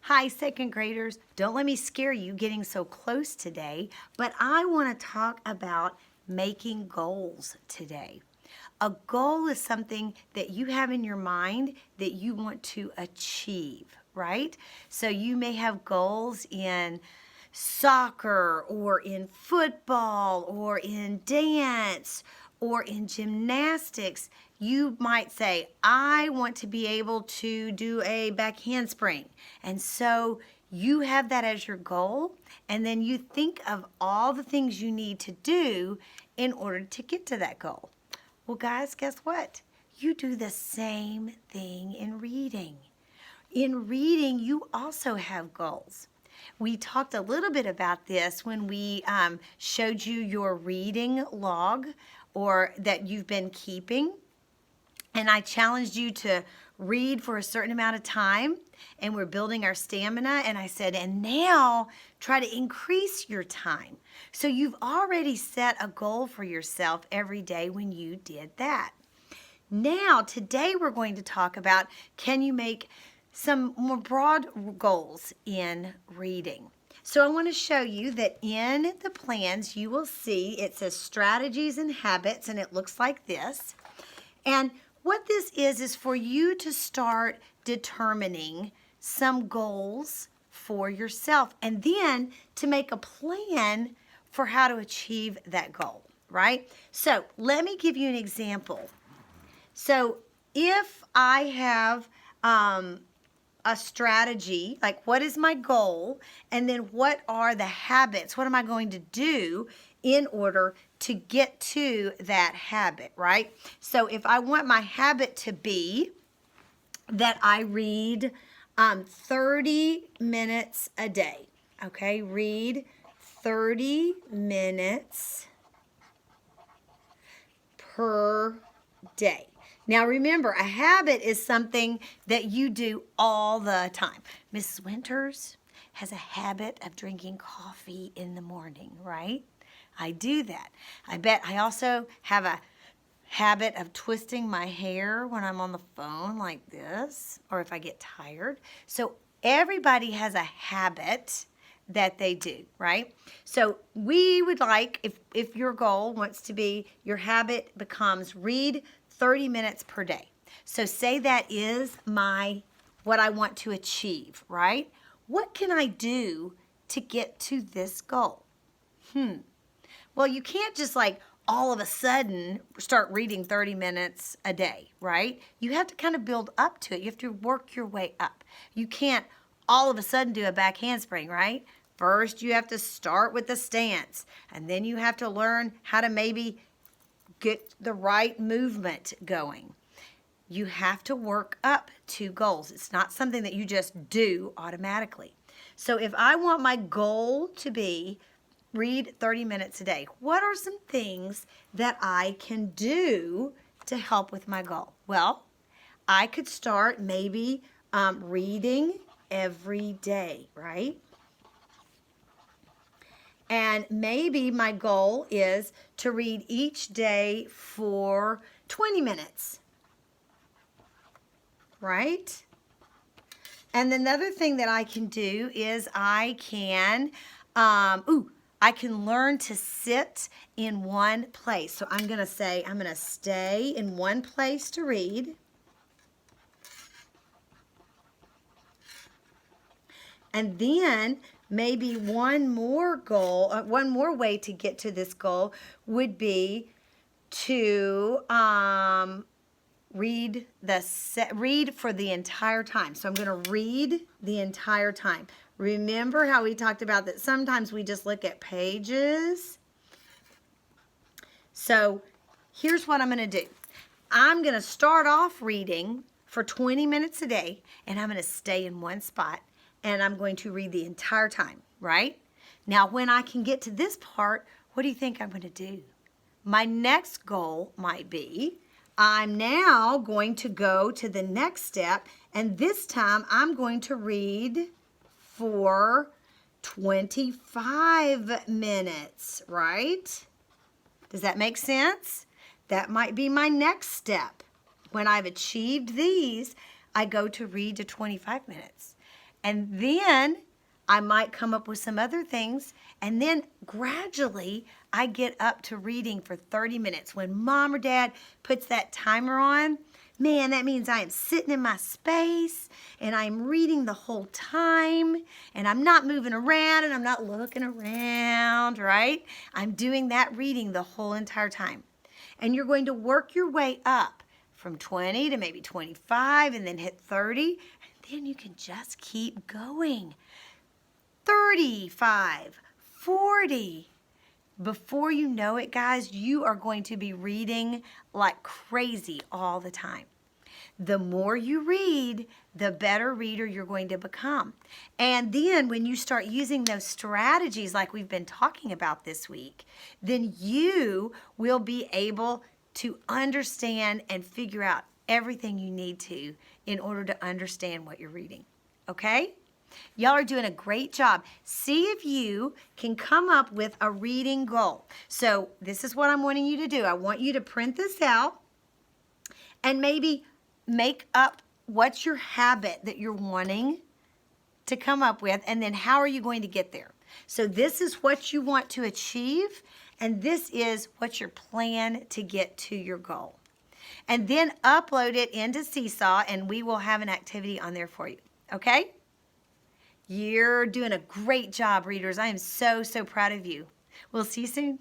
Hi, second graders. Don't let me scare you getting so close today, but I want to talk about making goals today. A goal is something that you have in your mind that you want to achieve, right? So you may have goals in soccer or in football or in dance or in gymnastics. You might say, I want to be able to do a back handspring. And so you have that as your goal, and then you think of all the things you need to do in order to get to that goal. Well, guys, guess what? You do the same thing in reading. In reading, you also have goals. We talked a little bit about this when we showed you your reading log or that you've been keeping. And I challenged you to read for a certain amount of time, and we're building our stamina. And I said, and now try to increase your time. So you've already set a goal for yourself every day when you did that. Now, today we're going to talk about, can you make some more broad goals in reading? So I want to show you that in the plans you will see it says strategies and habits, and it looks like this. And what this is for you to start determining some goals for yourself and then to make a plan for how to achieve that goal, right? So let me give you an example. So if I have a strategy, like what is my goal, and then what are the habits, what am I going to do in order to get to that habit, right? So if I want my habit to be that I read 30 minutes a day, okay? Read 30 minutes per day. Now remember, a habit is something that you do all the time. Mrs. Winters has a habit of drinking coffee in the morning, right? I do that. I bet I also have a habit of twisting my hair when I'm on the phone like this, or if I get tired. So everybody has a habit that they do, right? So we would like, if your goal wants to be, your habit becomes read 30 minutes per day. So say that is what I want to achieve, right? What can I do to get to this goal? Well, you can't just like all of a sudden start reading 30 minutes a day, right? You have to kind of build up to it. You have to work your way up. You can't all of a sudden do a back handspring, right? First, you have to start with the stance, and then you have to learn how to maybe get the right movement going. You have to work up to goals. It's not something that you just do automatically. So if I want my goal to be read 30 minutes a day, what are some things that I can do to help with my goal? Well, I could start maybe reading every day, right? And maybe my goal is to read each day for 20 minutes, right? And another thing that I can do is I can learn to sit in one place. So I'm going to say I'm going to stay in one place to read. And then maybe one more way to get to this goal would be to read for the entire time. So I'm going to read the entire time. Remember how we talked about that sometimes we just look at pages? So here's what I'm going to do. I'm going to start off reading for 20 minutes a day, and I'm going to stay in one spot, and I'm going to read the entire time, right? Now, when I can get to this part, what do you think I'm going to do? My next goal might be, I'm now going to go to the next step, and this time I'm going to read for 25 minutes, right? Does that make sense? That might be my next step. When I've achieved these, I go to read to 25 minutes. And then I might come up with some other things. And then gradually I get up to reading for 30 minutes. When mom or dad puts that timer on, man, that means I am sitting in my space and I'm reading the whole time and I'm not moving around and I'm not looking around, right? I'm doing that reading the whole entire time. And you're going to work your way up from 20 to maybe 25 and then hit 30. And then you can just keep going. 35, 40. Before you know it, guys, you are going to be reading like crazy all the time. The more you read, the better reader you're going to become. And then when you start using those strategies like we've been talking about this week, then you will be able to understand and figure out everything you need to in order to understand what you're reading. Okay? Y'all are doing a great job. See if you can come up with a reading goal. So this is what I'm wanting you to do. I want you to print this out and maybe make up what's your habit that you're wanting to come up with, and then how are you going to get there. So this is what you want to achieve, and this is what's your plan to get to your goal. And then upload it into Seesaw, and we will have an activity on there for you. Okay? You're doing a great job, readers. I am so, so proud of you. We'll see you soon.